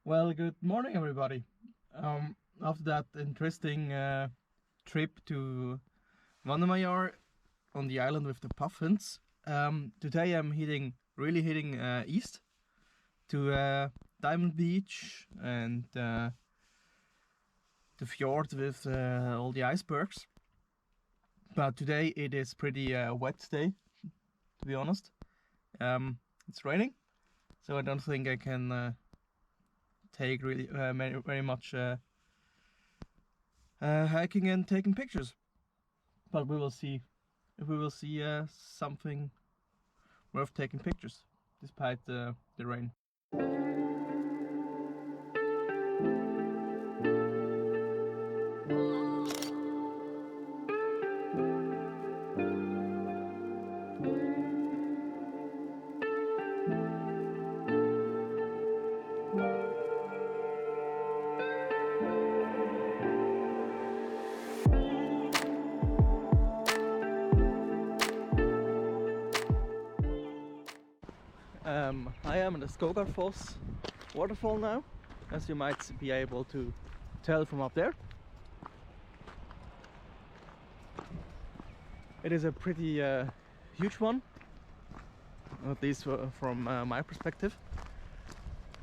Well, good morning, everybody. After that interesting trip to Vandemayar on the island with the puffins, today I'm really heading east to Diamond Beach and the fjord with all the icebergs. But today it is pretty wet day, to be honest. It's raining, so I don't think I can take really very much hiking and taking pictures, but we will see if we will see something worth taking pictures despite the rain. I am in the Skógafoss waterfall now, as you might be able to tell from up there. It is a pretty huge one, at least from my perspective.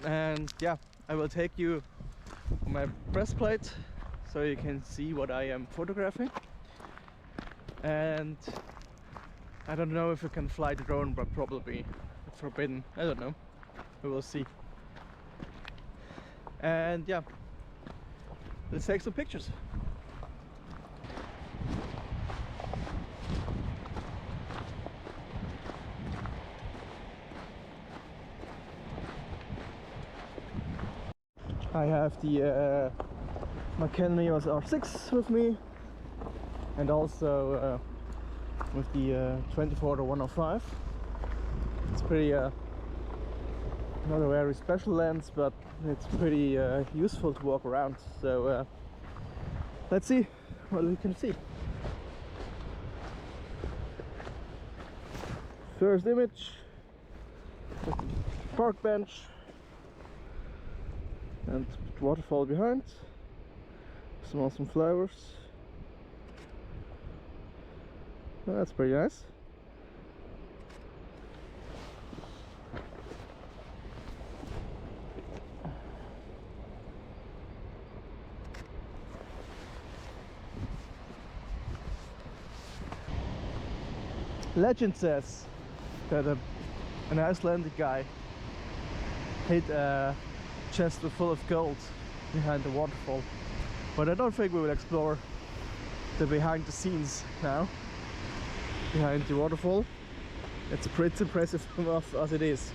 And yeah, I will take you on my breastplate so you can see what I am photographing. And I don't know if you can fly the drone, but probably forbidden. I don't know. We will see. And yeah, let's take some pictures. I have the my Canon EOS R6 with me, and also with the 24-105. It's pretty not a very special lens, but it's pretty useful to walk around. So let's see what we can see. First image, park bench and waterfall behind. Some awesome flowers. Well, that's pretty nice. Legend says that an Icelandic guy hid a chest full of gold behind the waterfall, but I don't think we will explore the behind the scenes now. Behind the waterfall, it's pretty impressive enough as it is.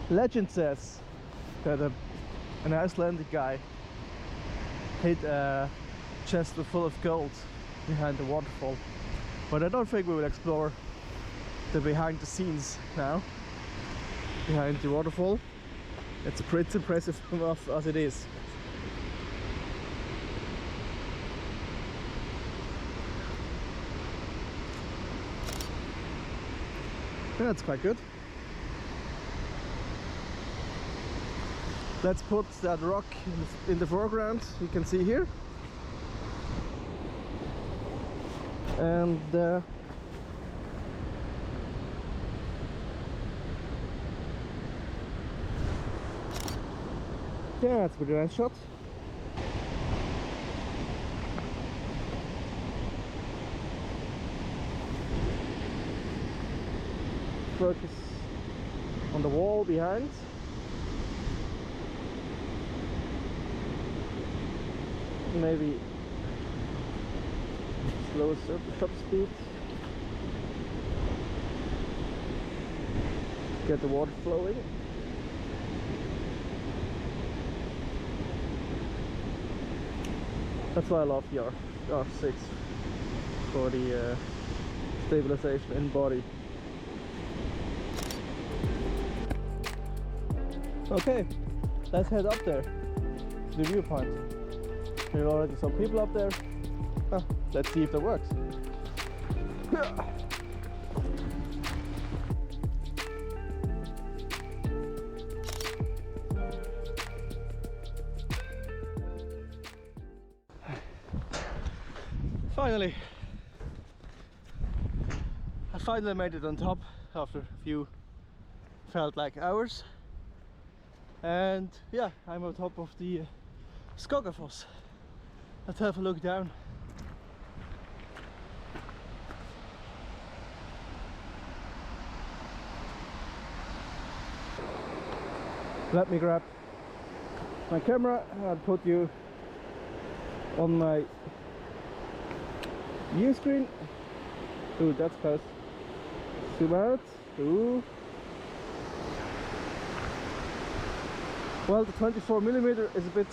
Legend says that an Icelandic guy hid a chest full of gold behind the waterfall, but I don't think we will explore the behind the scenes now. Behind the waterfall, it's pretty impressive enough as it is. That's quite good. Let's put that rock in the foreground, you can see here. And yeah, that's a pretty nice shot. Focus on the wall behind. Maybe slow shutter speed. Get the water flowing. That's why I love the R6 for the stabilization in body. Okay, let's head up there to the viewpoint. There are already some people up there. Let's see if that works. Finally, I finally made it on top after a few felt like hours, and yeah, I'm on top of the Skógafoss. Let's have a look down. Let me grab my camera and put you on my view screen. Ooh, that's fast. Zoom out. Ooh. Well, the 24mm is a bit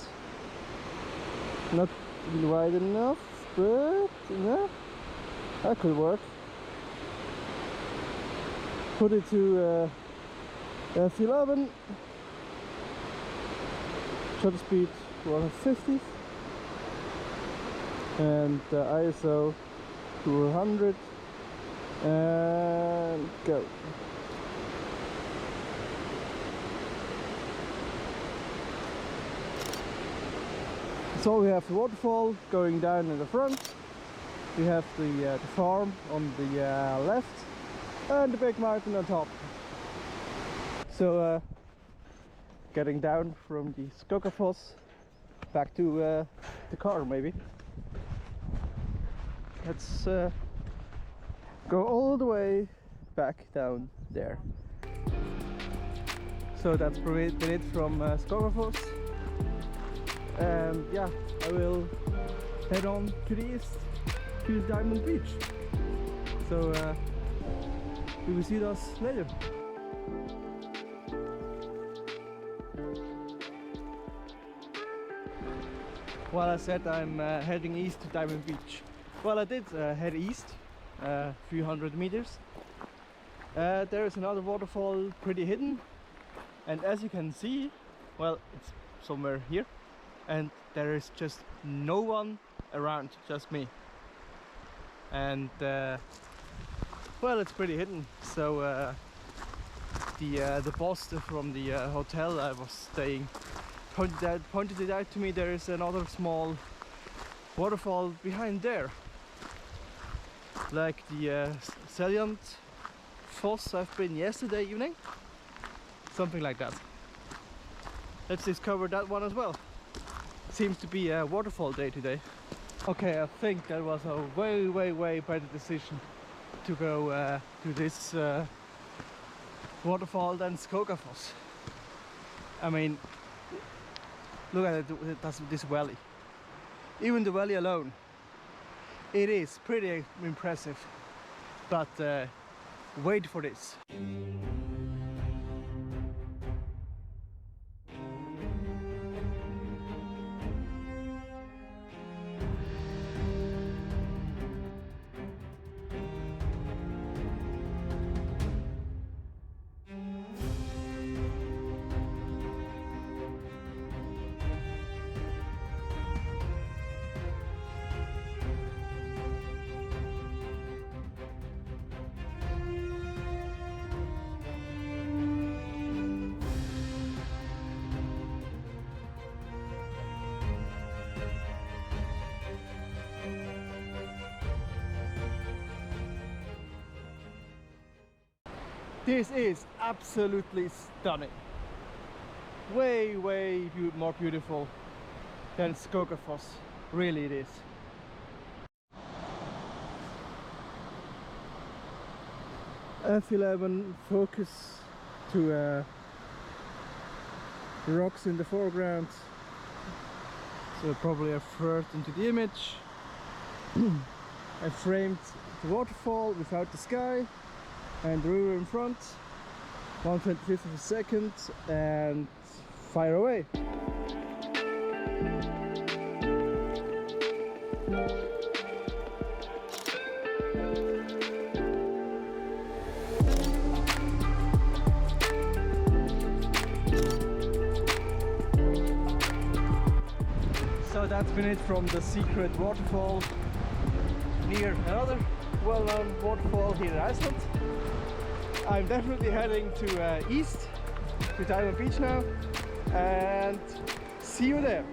not wide enough, but yeah, that could work. Put it to f11. Shutter speed 150 and ISO 200 and go. So we have the waterfall going down in the front, we have the farm on the left and the big mountain on top. So getting down from the Skógafoss back to the car maybe. Let's go all the way back down there. So that's been it from Skógafoss, and yeah, I will head on to the east to Diamond Beach. So we will see us later. Well, I said I'm heading east to Diamond Beach. Well, I did head east a few hundred meters. There is another waterfall pretty hidden, and as you can see, well, it's somewhere here, and there is just no one around, just me. And well, it's pretty hidden. So the boss from the hotel I was staying pointed it out to me. There is another small waterfall behind there, like the Skógafoss I've been yesterday evening, something like that. Let's discover that one as well. Seems to be a waterfall day today. Okay, I think that was a way better decision to go to this waterfall than Skógafoss. I mean, look at it, that's this valley. Even the valley alone, it is pretty impressive. But wait for this. This is absolutely stunning. Way more beautiful than Skógafoss. Really it is. F11 focus to the rocks in the foreground. So probably a third into the image. I framed the waterfall without the sky and the river in front, 1/25 of a second, and fire away. So that's been it from the SECRET Waterfall near another well-known waterfall here in Iceland. I'm definitely heading to east, to Diamond Beach now, and see you there.